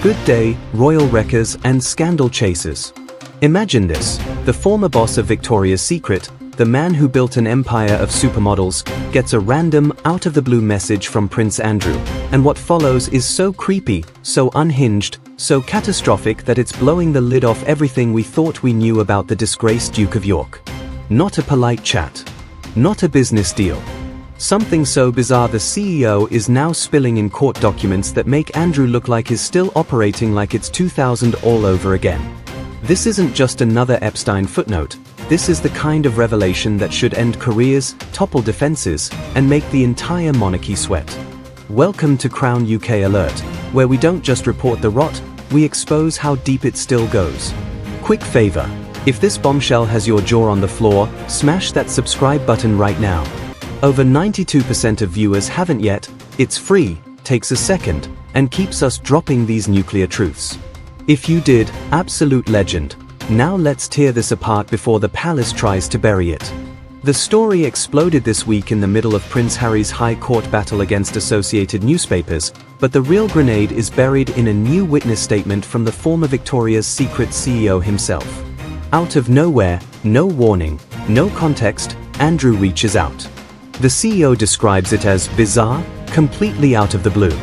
Good day, royal wreckers and scandal chasers. Imagine this: the former boss of Victoria's Secret, the man who built an empire of supermodels, gets a random, out-of-the-blue message from Prince Andrew, and what follows is so creepy, so unhinged, so catastrophic that it's blowing the lid off everything we thought we knew about the disgraced Duke of York. Not a polite chat. Not a business deal. Something so bizarre the CEO is now spilling in court documents that make Andrew look like he's still operating like it's 2000 all over again. This isn't just another Epstein footnote. This is the kind of revelation that should end careers, topple defenses, and make the entire monarchy sweat. Welcome to Crown UK Alert, where we don't just report the rot, we expose how deep it still goes. Quick favor: if this bombshell has your jaw on the floor, smash that subscribe button right now. Over 92% of viewers haven't yet. It's free, takes a second, and keeps us dropping these nuclear truths. If you did, absolute legend. Now let's tear this apart before the palace tries to bury it. The story exploded this week in the middle of Prince Harry's High Court battle against Associated Newspapers, but the real grenade is buried in a new witness statement from the former Victoria's Secret CEO himself. Out of nowhere, no warning, no context, Andrew reaches out. The CEO describes it as bizarre, completely out of the blue.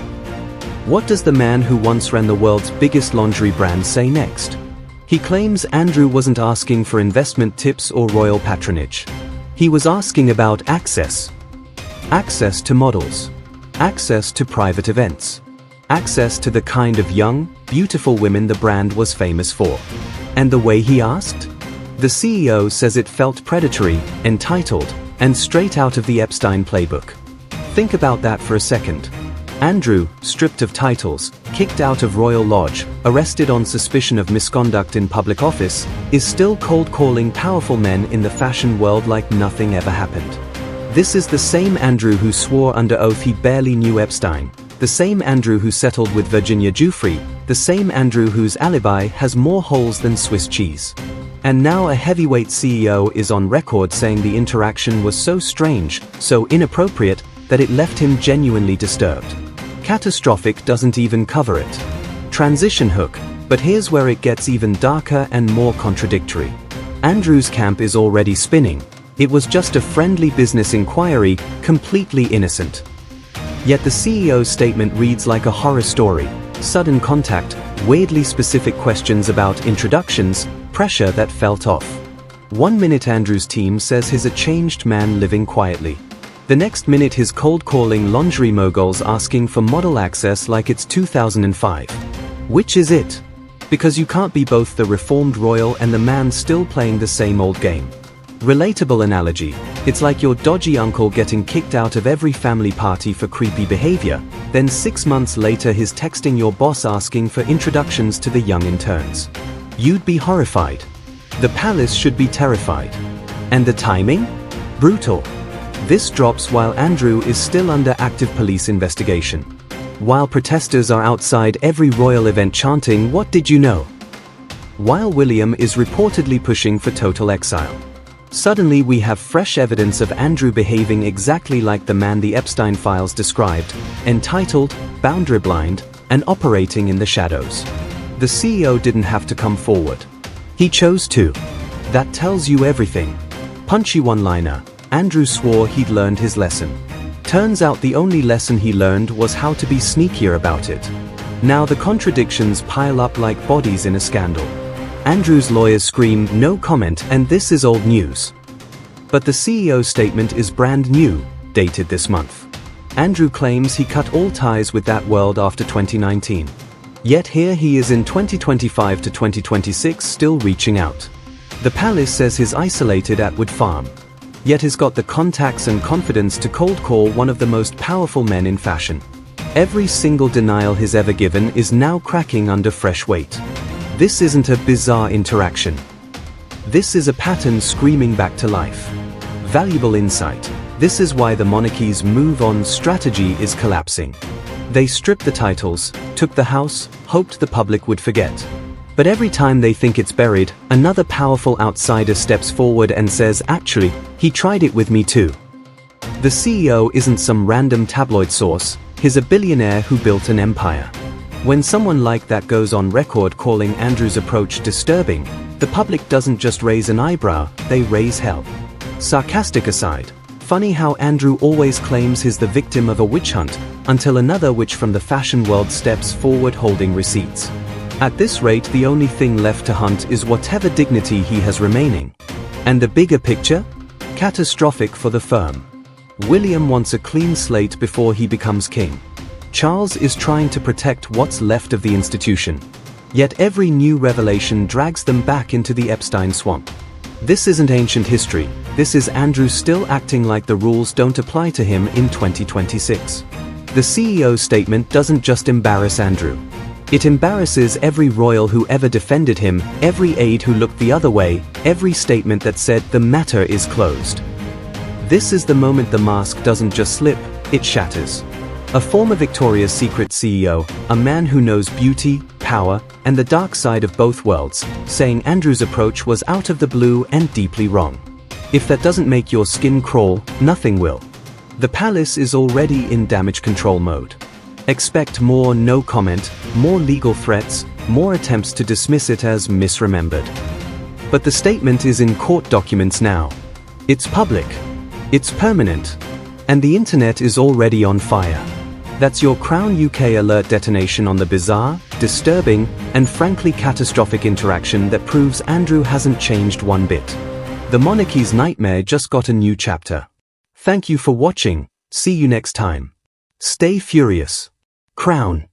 What does the man who once ran the world's biggest lingerie brand say next? He claims Andrew wasn't asking for investment tips or royal patronage. He was asking about access. Access to models. Access to private events. Access to the kind of young, beautiful women the brand was famous for. And the way he asked? The CEO says it felt predatory, entitled, and straight out of the Epstein playbook. Think about that for a second. Andrew, stripped of titles, kicked out of Royal Lodge, arrested on suspicion of misconduct in public office, is still cold-calling powerful men in the fashion world like nothing ever happened. This is the same Andrew who swore under oath he barely knew Epstein, the same Andrew who settled with Virginia Giuffre, the same Andrew whose alibi has more holes than Swiss cheese. And now a heavyweight CEO is on record saying the interaction was so strange, so inappropriate, that it left him genuinely disturbed. Catastrophic doesn't even cover it. Transition hook, but here's where it gets even darker and more contradictory. Andrew's camp is already spinning. It was just a friendly business inquiry, completely innocent. Yet the CEO's statement reads like a horror story. Sudden contact, weirdly specific questions about introductions, pressure that felt off. 1 minute Andrew's team says he's a changed man living quietly. The next minute he's cold-calling lingerie moguls asking for model access like it's 2005. Which is it? Because you can't be both the reformed royal and the man still playing the same old game. Relatable analogy: it's like your dodgy uncle getting kicked out of every family party for creepy behavior, then 6 months later he's texting your boss asking for introductions to the young interns. You'd be horrified. The palace should be terrified. And the timing? Brutal. This drops while Andrew is still under active police investigation. While protesters are outside every royal event chanting, "What did you know?" While William is reportedly pushing for total exile. Suddenly we have fresh evidence of Andrew behaving exactly like the man the Epstein files described, entitled, boundary blind, and operating in the shadows. The CEO didn't have to come forward. He chose to. That tells you everything. Punchy one-liner: Andrew swore he'd learned his lesson. Turns out the only lesson he learned was how to be sneakier about it. Now the contradictions pile up like bodies in a scandal. Andrew's lawyers scream no comment, and this is old news. But the CEO's statement is brand new, dated this month. Andrew claims he cut all ties with that world after 2019. Yet here he is in 2025 to 2026 still reaching out. The palace says he's isolated at Wood Farm. Yet he's got the contacts and confidence to cold call one of the most powerful men in fashion. Every single denial he's ever given is now cracking under fresh weight. This isn't a bizarre interaction. This is a pattern screaming back to life. Valuable insight. This is why the monarchy's move-on strategy is collapsing. They stripped the titles, took the house, hoped the public would forget. But every time they think it's buried, another powerful outsider steps forward and says, "Actually, he tried it with me too." The CEO isn't some random tabloid source, he's a billionaire who built an empire. When someone like that goes on record calling Andrew's approach disturbing, the public doesn't just raise an eyebrow, they raise hell. Sarcastic aside, funny how Andrew always claims he's the victim of a witch hunt, until another witch from the fashion world steps forward holding receipts. At this rate, the only thing left to hunt is whatever dignity he has remaining. And the bigger picture? Catastrophic for the firm. William wants a clean slate before he becomes king. Charles is trying to protect what's left of the institution. Yet every new revelation drags them back into the Epstein swamp. This isn't ancient history, this is Andrew still acting like the rules don't apply to him in 2026. The CEO's statement doesn't just embarrass Andrew. It embarrasses every royal who ever defended him, every aide who looked the other way, every statement that said the matter is closed. This is the moment the mask doesn't just slip, it shatters. A former Victoria's Secret CEO, a man who knows beauty, power, and the dark side of both worlds, saying Andrew's approach was out of the blue and deeply wrong. If that doesn't make your skin crawl, nothing will. The palace is already in damage control mode. Expect more no comment, more legal threats, more attempts to dismiss it as misremembered. But the statement is in court documents now. It's public. It's permanent. And the internet is already on fire. That's your Crown UK alert detonation on the bizarre, disturbing, and frankly catastrophic interaction that proves Andrew hasn't changed one bit. The monarchy's nightmare just got a new chapter. Thank you for watching. See you next time. Stay furious. Crown.